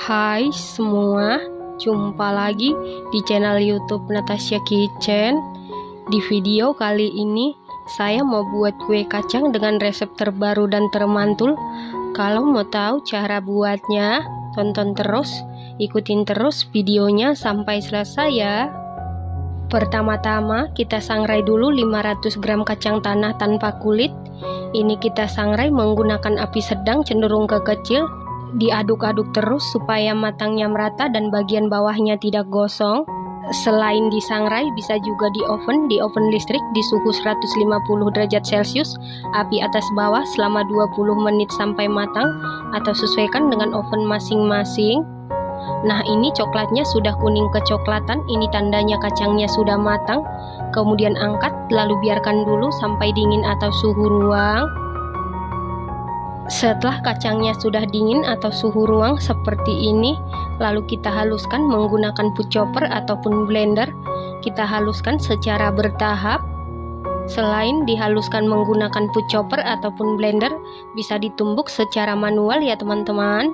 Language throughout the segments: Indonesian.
Hai semua, jumpa lagi di channel YouTube Natasha Kitchen. Di video kali ini saya mau buat kue kacang dengan resep terbaru dan termantul. Kalau mau tahu cara buatnya, tonton terus, ikutin terus videonya sampai selesai ya. Pertama-tama kita sangrai dulu 500 gram kacang tanah tanpa kulit. Ini kita sangrai menggunakan api sedang cenderung ke kecil. Diaduk-aduk terus supaya matangnya merata dan bagian bawahnya tidak gosong. Selain disangrai, bisa juga di oven listrik di suhu 150 derajat Celcius, api atas bawah selama 20 menit sampai matang, atau sesuaikan dengan oven masing-masing. Nah, ini coklatnya sudah kuning kecoklatan, ini tandanya kacangnya sudah matang. Kemudian angkat, lalu biarkan dulu sampai dingin atau suhu ruang. Setelah kacangnya sudah dingin atau suhu ruang seperti ini, lalu kita haluskan menggunakan food chopper ataupun blender. Kita haluskan secara bertahap. Selain dihaluskan menggunakan food chopper ataupun blender, bisa ditumbuk secara manual ya teman-teman.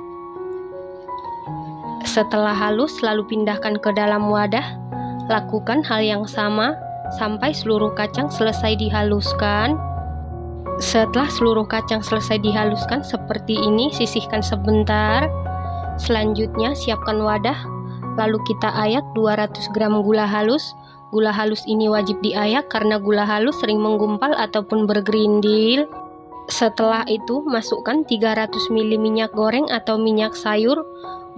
Setelah halus, lalu pindahkan ke dalam wadah. Lakukan hal yang sama sampai seluruh kacang selesai dihaluskan. Setelah seluruh kacang selesai dihaluskan seperti ini, sisihkan sebentar. Selanjutnya siapkan wadah, lalu kita ayak 200 gram gula halus. Gula halus ini wajib diayak karena gula halus sering menggumpal ataupun bergerindil. Setelah itu masukkan 300 ml minyak goreng atau minyak sayur.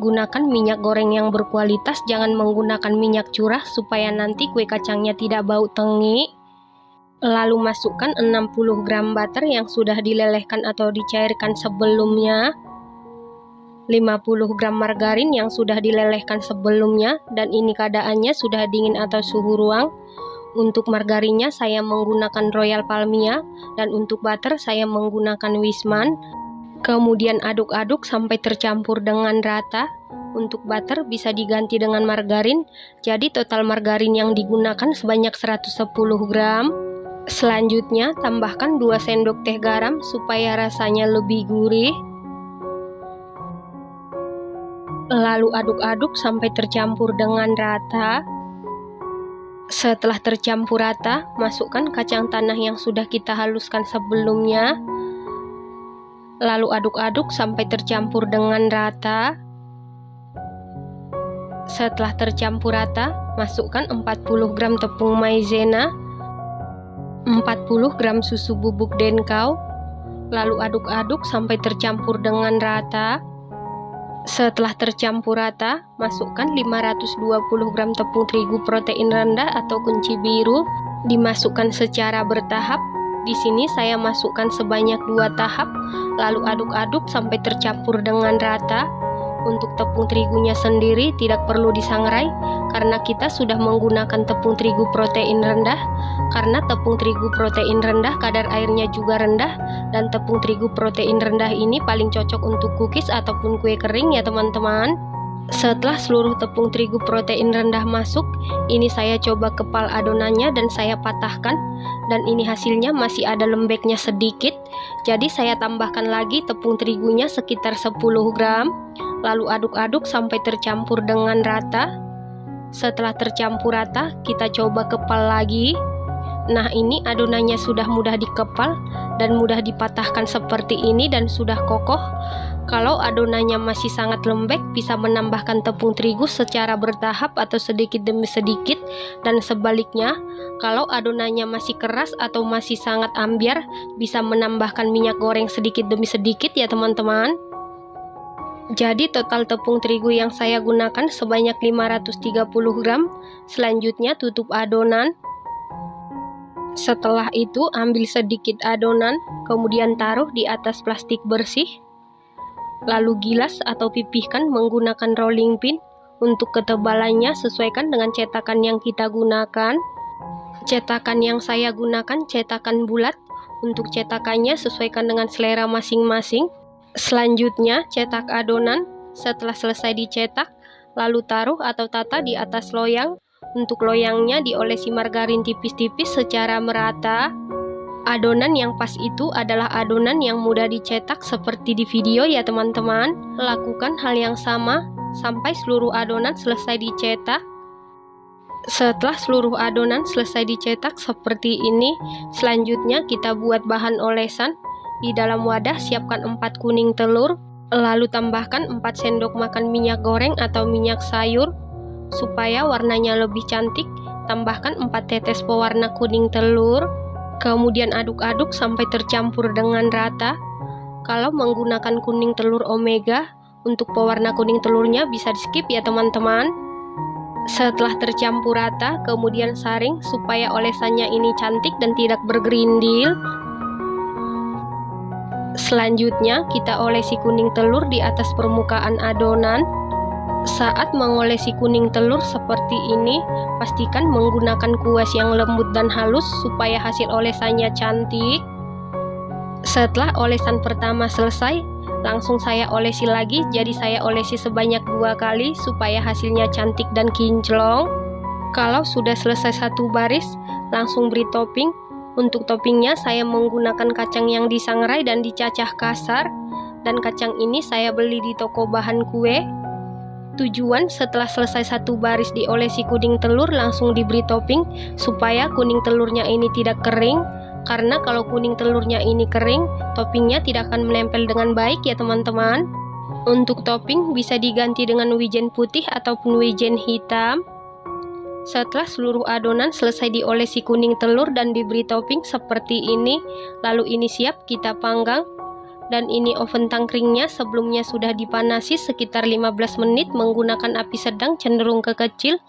Gunakan minyak goreng yang berkualitas, jangan menggunakan minyak curah supaya nanti kue kacangnya tidak bau tengik. Lalu masukkan 60 gram butter yang sudah dilelehkan atau dicairkan sebelumnya, 50 gram margarin yang sudah dilelehkan sebelumnya, dan ini keadaannya sudah dingin atau suhu ruang. Untuk margarinnya saya menggunakan Royal Palmia, dan untuk butter saya menggunakan Wisman. Kemudian aduk-aduk sampai tercampur dengan rata. Untuk butter bisa diganti dengan margarin, jadi total margarin yang digunakan sebanyak 110 gram. Selanjutnya tambahkan 2 sendok teh garam supaya rasanya lebih gurih. Lalu aduk-aduk sampai tercampur dengan rata. Setelah tercampur rata, masukkan kacang tanah yang sudah kita haluskan sebelumnya. Lalu aduk-aduk sampai tercampur dengan rata. Setelah tercampur rata, masukkan 40 gram tepung maizena, 40 gram susu bubuk denkau, lalu aduk-aduk sampai tercampur dengan rata. Setelah tercampur rata, masukkan 520 gram tepung terigu protein rendah atau kunci biru, dimasukkan secara bertahap. Di sini saya masukkan sebanyak 2 tahap, lalu aduk-aduk sampai tercampur dengan rata. Untuk tepung terigunya sendiri tidak perlu disangrai karena kita sudah menggunakan tepung terigu protein rendah. Karena tepung terigu protein rendah kadar airnya juga rendah, dan tepung terigu protein rendah ini paling cocok untuk cookies ataupun kue kering ya teman-teman. Setelah seluruh tepung terigu protein rendah masuk, ini saya coba kepal adonannya dan saya patahkan, dan ini hasilnya masih ada lembeknya sedikit. Jadi saya tambahkan lagi tepung terigunya sekitar 10 gram. Lalu aduk-aduk sampai tercampur dengan rata. Setelah tercampur rata, kita coba kepal lagi. Nah, ini adonannya sudah mudah dikepal dan mudah dipatahkan seperti ini dan sudah kokoh. Kalau adonannya masih sangat lembek, bisa menambahkan tepung terigu secara bertahap atau sedikit demi sedikit, dan sebaliknya, kalau adonannya masih keras atau masih sangat ambyar, bisa menambahkan minyak goreng sedikit demi sedikit ya teman-teman. Jadi total tepung terigu yang saya gunakan sebanyak 530 gram. Selanjutnya tutup adonan. Setelah itu ambil sedikit adonan, kemudian taruh di atas plastik bersih. Lalu gilas atau pipihkan menggunakan rolling pin. Untuk ketebalannya sesuaikan dengan cetakan yang kita gunakan. Cetakan yang saya gunakan cetakan bulat. Untuk cetakannya sesuaikan dengan selera masing-masing. Selanjutnya cetak adonan. Setelah selesai dicetak, lalu taruh atau tata di atas loyang. Untuk loyangnya diolesi margarin tipis-tipis secara merata. Adonan yang pas itu adalah adonan yang mudah dicetak seperti di video ya teman-teman. Lakukan hal yang sama sampai seluruh adonan selesai dicetak. Setelah seluruh adonan selesai dicetak seperti ini, selanjutnya kita buat bahan olesan. Di dalam wadah siapkan 4 kuning telur, lalu tambahkan 4 sendok makan minyak goreng atau minyak sayur. Supaya warnanya lebih cantik, tambahkan 4 tetes pewarna kuning telur. Kemudian aduk-aduk sampai tercampur dengan rata. Kalau menggunakan kuning telur omega, untuk pewarna kuning telurnya bisa di skip ya teman-teman. Setelah tercampur rata, kemudian saring supaya olesannya ini cantik dan tidak bergerindil. Selanjutnya kita olesi kuning telur di atas permukaan adonan. Saat mengolesi kuning telur seperti ini, pastikan menggunakan kuas yang lembut dan halus supaya hasil olesannya cantik. Setelah olesan pertama selesai, langsung saya olesi lagi, jadi saya olesi sebanyak 2 kali supaya hasilnya cantik dan kinclong. Kalau sudah selesai 1 baris, langsung beri topping. Untuk toppingnya saya menggunakan kacang yang disangrai dan dicacah kasar, dan kacang ini saya beli di toko bahan kue. Tujuan setelah selesai 1 baris diolesi kuning telur langsung diberi topping supaya kuning telurnya ini tidak kering. Karena kalau kuning telurnya ini kering, toppingnya tidak akan menempel dengan baik ya teman-teman. Untuk topping bisa diganti dengan wijen putih ataupun wijen hitam. Setelah seluruh adonan selesai diolesi kuning telur dan diberi topping seperti ini, lalu ini siap kita panggang. Dan ini oven tangkringnya sebelumnya sudah dipanasi sekitar 15 menit menggunakan api sedang cenderung ke kecil.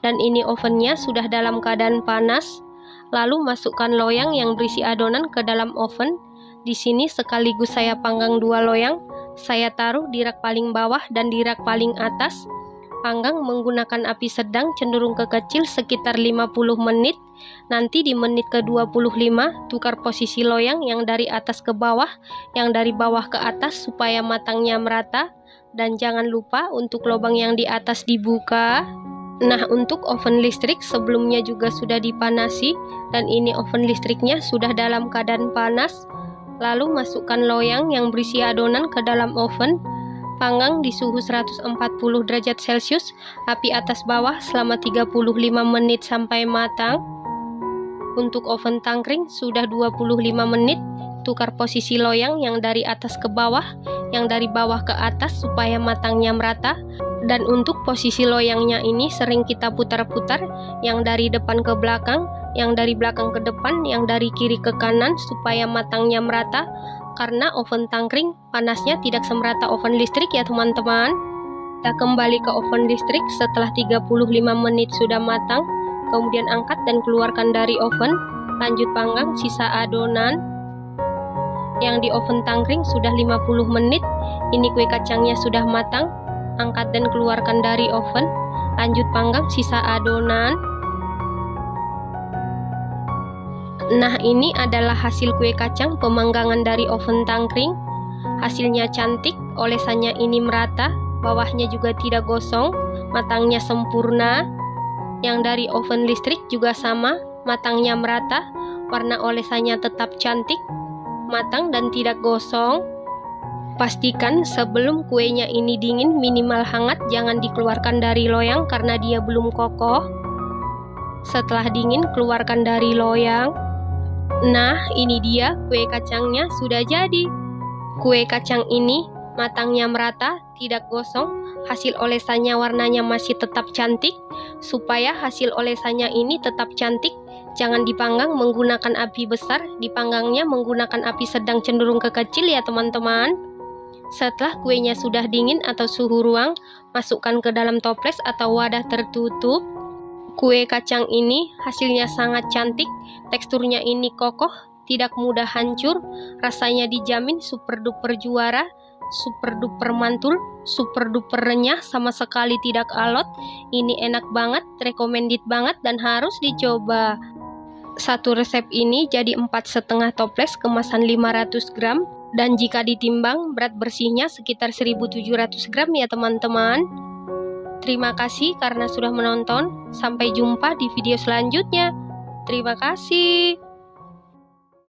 Dan ini ovennya sudah dalam keadaan panas. Lalu masukkan loyang yang berisi adonan ke dalam oven. Di sini sekaligus saya panggang 2 loyang. Saya taruh di rak paling bawah dan di rak paling atas. Panggang menggunakan api sedang cenderung ke kecil sekitar 50 menit. Nanti di menit ke-25 tukar posisi loyang yang dari atas ke bawah, yang dari bawah ke atas supaya matangnya merata. Dan jangan lupa untuk lubang yang di atas dibuka. Nah, untuk oven listrik sebelumnya juga sudah dipanasi dan ini oven listriknya sudah dalam keadaan panas. Lalu masukkan loyang yang berisi adonan ke dalam oven. Panggang di suhu 140 derajat Celcius, api atas bawah selama 35 menit sampai matang. Untuk oven tangkring sudah 25 menit, tukar posisi loyang yang dari atas ke bawah, yang dari bawah ke atas supaya matangnya merata. Dan untuk posisi loyangnya ini sering kita putar-putar, yang dari depan ke belakang, yang dari belakang ke depan, yang dari kiri ke kanan supaya matangnya merata. Karena oven tangkring panasnya tidak semerata oven listrik ya teman-teman. Kita kembali ke oven listrik setelah 35 menit sudah matang. Kemudian angkat dan keluarkan dari oven. Lanjut panggang sisa adonan. Yang di oven tangkring sudah 50 menit. Ini kue kacangnya sudah matang. Angkat dan keluarkan dari oven. Lanjut panggang sisa adonan. Nah, ini adalah hasil kue kacang pemanggangan dari oven tangkring. Hasilnya cantik, olesannya ini merata, bawahnya juga tidak gosong, matangnya sempurna. Yang dari oven listrik juga sama, matangnya merata, warna olesannya tetap cantik, matang dan tidak gosong. Pastikan sebelum kuenya ini dingin minimal hangat, jangan dikeluarkan dari loyang karena dia belum kokoh. Setelah dingin keluarkan dari loyang. Nah, ini dia kue kacangnya sudah jadi. Kue kacang ini matangnya merata, tidak gosong, hasil olesannya warnanya masih tetap cantik. Supaya hasil olesannya ini tetap cantik, jangan dipanggang menggunakan api besar, dipanggangnya menggunakan api sedang cenderung ke kecil ya teman-teman. Setelah kuenya sudah dingin atau suhu ruang, masukkan ke dalam toples atau wadah tertutup. Kue kacang ini hasilnya sangat cantik, teksturnya ini kokoh, tidak mudah hancur, rasanya dijamin super duper juara, super duper mantul, super duper renyah, sama sekali tidak alot. Ini enak banget, recommended banget dan harus dicoba. Satu resep ini jadi 4,5 toples kemasan 500 gram dan jika ditimbang berat bersihnya sekitar 1700 gram ya teman-teman. Terima kasih karena sudah menonton. Sampai jumpa di video selanjutnya. Terima kasih.